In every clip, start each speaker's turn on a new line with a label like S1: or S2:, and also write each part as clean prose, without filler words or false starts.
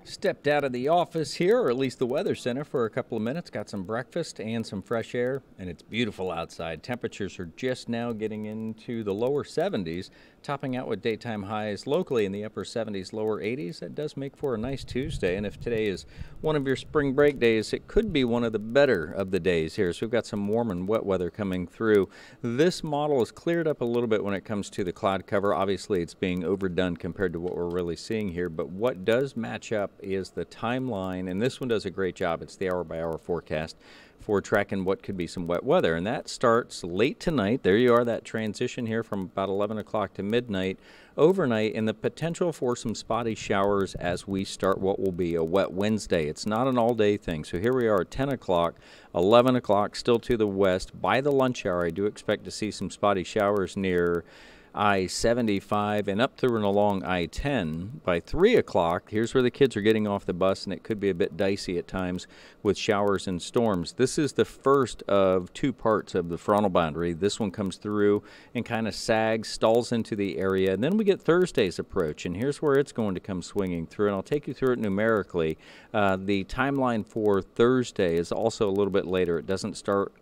S1: Stepped out of the office here, or at least the weather center, for a couple of minutes. Got some breakfast and some fresh air, and it's beautiful outside. Temperatures are just now getting into the lower 70s, topping out with daytime highs locally in the upper 70s, lower 80s. That does make for a nice Tuesday, and if today is one of your spring break days, it could be one of the better of the days here. So we've got some warm and wet weather coming through. This model is cleared up a little bit when it comes to the cloud cover. Obviously, it's being overdone compared to what we're really seeing here, but what does match up is the timeline, and this one does a great job. It's the hour-by-hour forecast for tracking what could be some wet weather, and that starts late tonight. There you are, that transition here from about 11 o'clock to midnight, overnight, and the potential for some spotty showers as we start what will be a wet Wednesday. It's not an all-day thing, so here we are at 10 o'clock, 11 o'clock, still to the west. By the lunch hour, I do expect to see some spotty showers near I-75 and up through and along I-10. By 3 o'clock, here's where the kids are getting off the bus, and it could be a bit dicey at times with showers and storms. This is the first of two parts of the frontal boundary. This one comes through and kind of sags, stalls into the area, and then we get Thursday's approach, and here's where it's going to come swinging through, and I'll take you through it numerically. The timeline for Thursday is also a little bit later. It doesn't start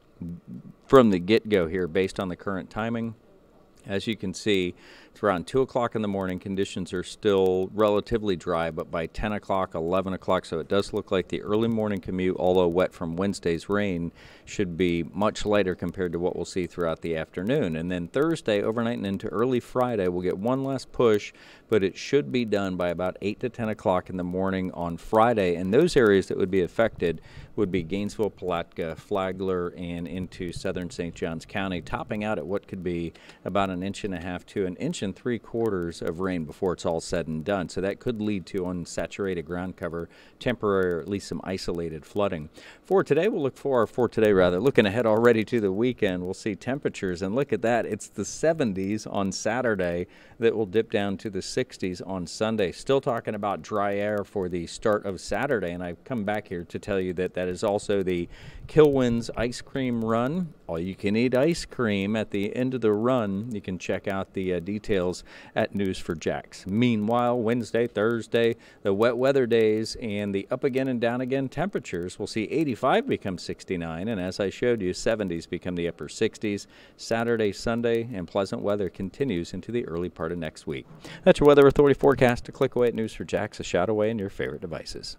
S1: from the get-go here based on the current timing. As you can see, it's around 2 o'clock in the morning. Conditions are still relatively dry, but by 10 o'clock, 11 o'clock, so it does look like the early morning commute, although wet from Wednesday's rain, should be much lighter compared to what we'll see throughout the afternoon. And then Thursday, overnight and into early Friday, we'll get one last push, but it should be done by about 8 to 10 o'clock in the morning on Friday. And those areas that would be affected would be Gainesville, Palatka, Flagler, and into southern St. Johns County, topping out at what could be about an inch and a half to an inch and 3/4 of rain before it's all said and done. So that could lead to unsaturated ground cover, temporary or at least some isolated flooding. For today, looking ahead already to the weekend, we'll see temperatures, and look at that. It's the 70s on Saturday that will dip down to the 60s on Sunday. Still talking about dry air for the start of Saturday, and I've come back here to tell you that that is also the Kilwins ice cream run. All you can eat ice cream at the end of the run. You can check out the details at News4Jax. Meanwhile, Wednesday, Thursday, the wet weather days and the up again and down again temperatures, we'll see 85 become 69, and as I showed you, 70s become the upper 60s. Saturday, Sunday, and pleasant weather continues into the early part of next week. That's your Weather Authority forecast. To click away at News4Jax, a shot away in your favorite devices.